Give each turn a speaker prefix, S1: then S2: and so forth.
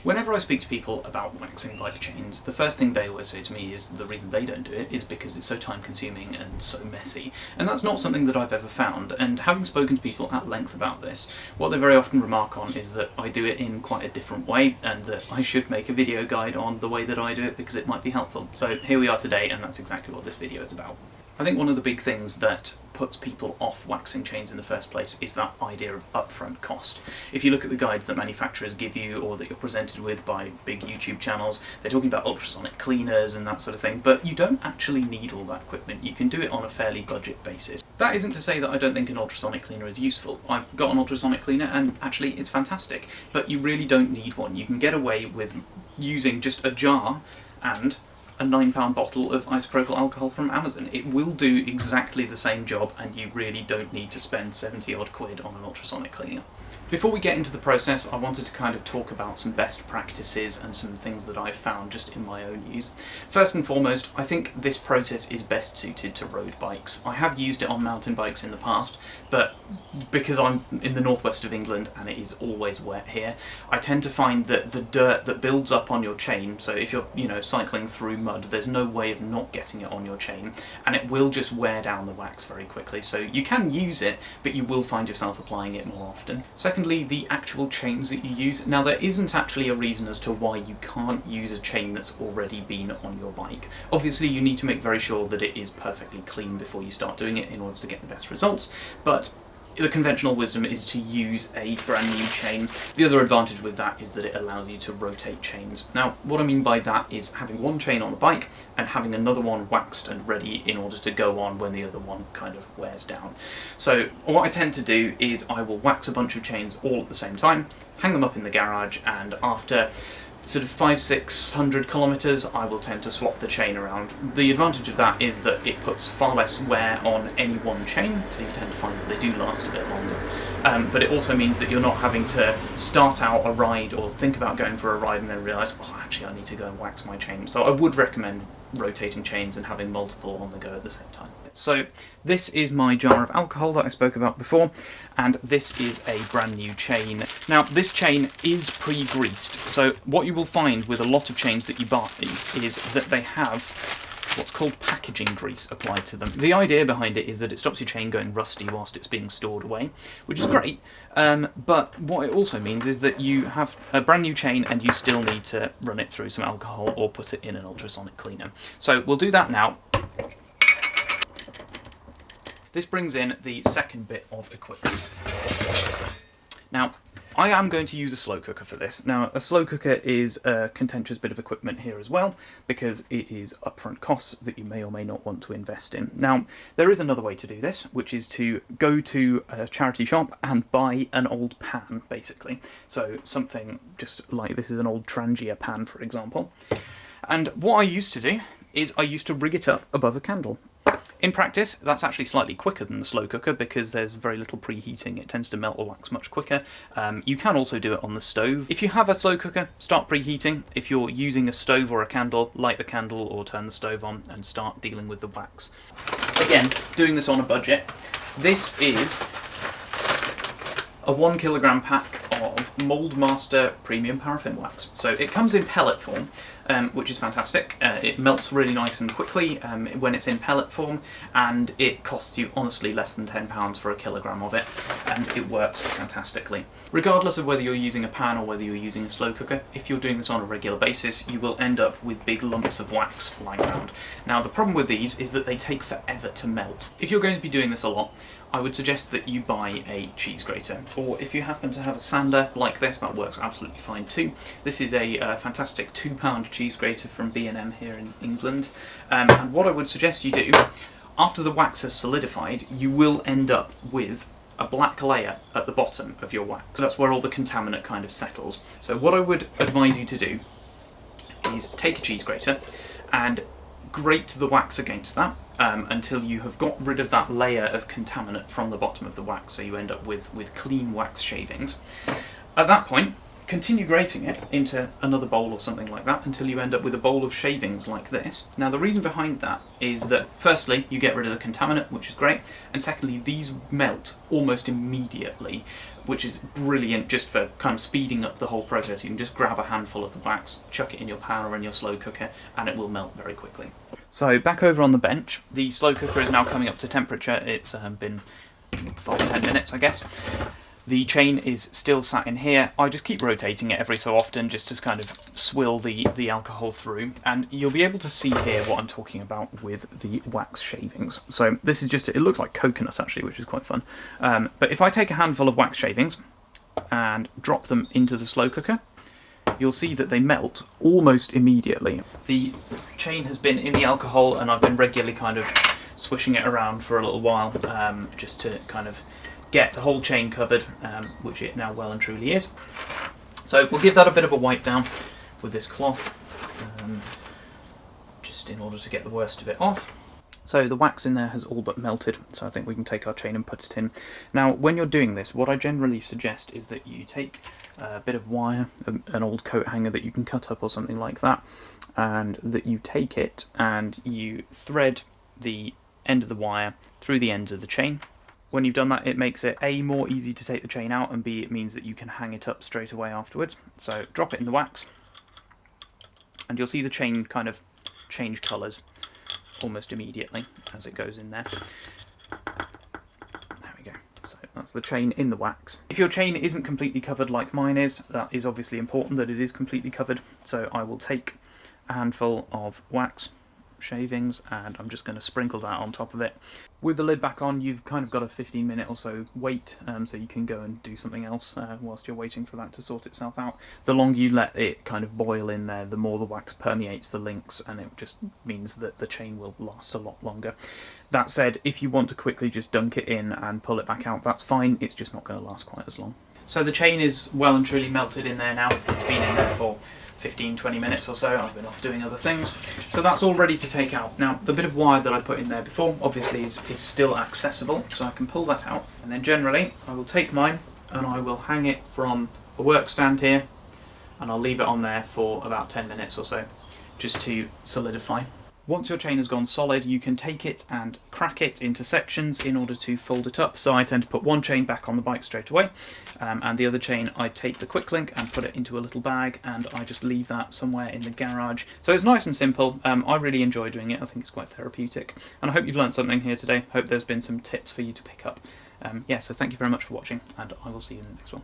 S1: Whenever I speak to people about waxing bike chains, the first thing they always say to me is the reason they don't do it is because it's so time consuming and so messy. And that's not something that I've ever found, and having spoken to people at length about this, what they very often remark on is that I do it in quite a different way, and that I should make a video guide on the way that I do it because it might be helpful. So here we are today, and that's exactly what this video is about. I think one of the big things that puts people off waxing chains in the first place is that idea of upfront cost. If you look at the guides that manufacturers give you or that you're presented with by big YouTube channels, they're talking about ultrasonic cleaners and that sort of thing, but you don't actually need all that equipment. You can do it on a fairly budget basis. That isn't to say that I don't think an ultrasonic cleaner is useful. I've got an ultrasonic cleaner and actually it's fantastic, but you really don't need one. You can get away with using just a jar and a £9 bottle of isopropyl alcohol from Amazon. It will do exactly the same job, and you really don't need to spend 70 odd quid on an ultrasonic cleaner. Before we get into the process, I wanted to kind of talk about some best practices and some things that I've found just in my own use. First and foremost, I think this process is best suited to road bikes. I have used it on mountain bikes in the past, but because I'm in the northwest of England and it is always wet here, I tend to find that the dirt that builds up on your chain, so if you're cycling through mud, there's no way of not getting it on your chain, and it will just wear down the wax very quickly. So you can use it, but you will find yourself applying it more often. Secondly, the actual chains that you use. Now, there isn't actually a reason as to why you can't use a chain that's already been on your bike. Obviously, you need to make very sure that it is perfectly clean before you start doing it in order to get the best results, but the conventional wisdom is to use a brand new chain. The other advantage with that is that it allows you to rotate chains. Now, what I mean by that is having one chain on the bike and having another one waxed and ready in order to go on when the other one kind of wears down. So what I tend to do is I will wax a bunch of chains all at the same time, hang them up in the garage, and after sort of 500-600 kilometres, I will tend to swap the chain around. The advantage of that is that it puts far less wear on any one chain, so you tend to find that they do last a bit longer. But it also means that you're not having to start out a ride or think about going for a ride and then realise, oh, actually I need to go and wax my chain. So I would recommend rotating chains and having multiple on the go at the same time. So this is my jar of alcohol that I spoke about before, and this is a brand new chain. Now, this chain is pre-greased, so what you will find with a lot of chains that you buy is that they have what's called packaging grease applied to them. The idea behind it is that it stops your chain going rusty whilst it's being stored away, which is great, but what it also means is that you have a brand new chain and you still need to run it through some alcohol or put it in an ultrasonic cleaner. So we'll do that now. This brings in the second bit of equipment. Now, I am going to use a slow cooker for this. Now, a slow cooker is a contentious bit of equipment here as well, because it is upfront costs that you may or may not want to invest in. Now, there is another way to do this, which is to go to a charity shop and buy an old pan, basically. So something just like this is an old Trangia pan, for example. And what I used to do is I used to rig it up above a candle. In practice, that's actually slightly quicker than the slow cooker because there's very little preheating. It tends to melt the wax much quicker. You can also do it on the stove. If you have a slow cooker, start preheating. If you're using a stove or a candle, light the candle or turn the stove on and start dealing with the wax. Again, doing this on a budget. This is a 1 kilogram pack of Mould Master Premium Paraffin Wax. So it comes in pellet form, which is fantastic. It melts really nice and quickly when it's in pellet form, and it costs you honestly less than £10 for a kilogram of it, and it works fantastically. Regardless of whether you're using a pan or whether you're using a slow cooker, if you're doing this on a regular basis, you will end up with big lumps of wax lying around. Now, the problem with these is that they take forever to melt. If you're going to be doing this a lot, I would suggest that you buy a cheese grater, or if you happen to have a sander like this, that works absolutely fine too. This is a fantastic £2 cheese grater from B&M here in England, and what I would suggest you do, after the wax has solidified, you will end up with a black layer at the bottom of your wax. That's where all the contaminant kind of settles. So what I would advise you to do is take a cheese grater and grate the wax against that until you have got rid of that layer of contaminant from the bottom of the wax, so you end up with clean wax shavings. At that point, continue grating it into another bowl or something like that until you end up with a bowl of shavings like this. Now the reason behind that is that firstly you get rid of the contaminant, which is great, and secondly these melt almost immediately, which is brilliant just for kind of speeding up the whole process. You can just grab a handful of the wax, chuck it in your pan or in your slow cooker, and it will melt very quickly. So back over on the bench, the slow cooker is now coming up to temperature. It's been 5-10 minutes, I guess. The chain is still sat in here. I just keep rotating it every so often just to kind of swill the alcohol through, and you'll be able to see here what I'm talking about with the wax shavings. So this is just, it looks like coconut actually, which is quite fun. But if I take a handful of wax shavings and drop them into the slow cooker, you'll see that they melt almost immediately. The chain has been in the alcohol and I've been regularly kind of swishing it around for a little while just to kind of get the whole chain covered, which it now well and truly is. So we'll give that a bit of a wipe down with this cloth, just in order to get the worst of it off. So the wax in there has all but melted, so I think we can take our chain and put it in. Now when you're doing this, what I generally suggest is that you take a bit of wire, an old coat hanger that you can cut up or something like that, and that you take it and you thread the end of the wire through the ends of the chain. When you've done that, it makes it A, more easy to take the chain out, and B, it means that you can hang it up straight away afterwards. So drop it in the wax, and you'll see the chain kind of change colours almost immediately as it goes in there. There we go. So that's the chain in the wax. If your chain isn't completely covered like mine is, that is obviously important that it is completely covered. So I will take a handful of wax shavings and I'm just going to sprinkle that on top of it. With the lid back on, you've kind of got a 15-minute or so wait, so you can go and do something else whilst you're waiting for that to sort itself out. The longer you let it kind of boil in there, the more the wax permeates the links, and it just means that the chain will last a lot longer. That said, if you want to quickly just dunk it in and pull it back out, that's fine, it's just not going to last quite as long. So the chain is well and truly melted in there now. It's been in there for 15-20 minutes or so. I've been off doing other things. So that's all ready to take out. Now, the bit of wire that I put in there before obviously is still accessible, so I can pull that out. And then generally, I will take mine and I will hang it from a work stand here, and I'll leave it on there for about 10 minutes or so, just to solidify. Once your chain has gone solid, you can take it and crack it into sections in order to fold it up. So I tend to put one chain back on the bike straight away, and the other chain I take the quick link and put it into a little bag, and I just leave that somewhere in the garage. So it's nice and simple. I really enjoy doing it. I think it's quite therapeutic, and I hope you've learned something here today. Hope there's been some tips for you to pick up. Yeah, so thank you very much for watching, and I will see you in the next one.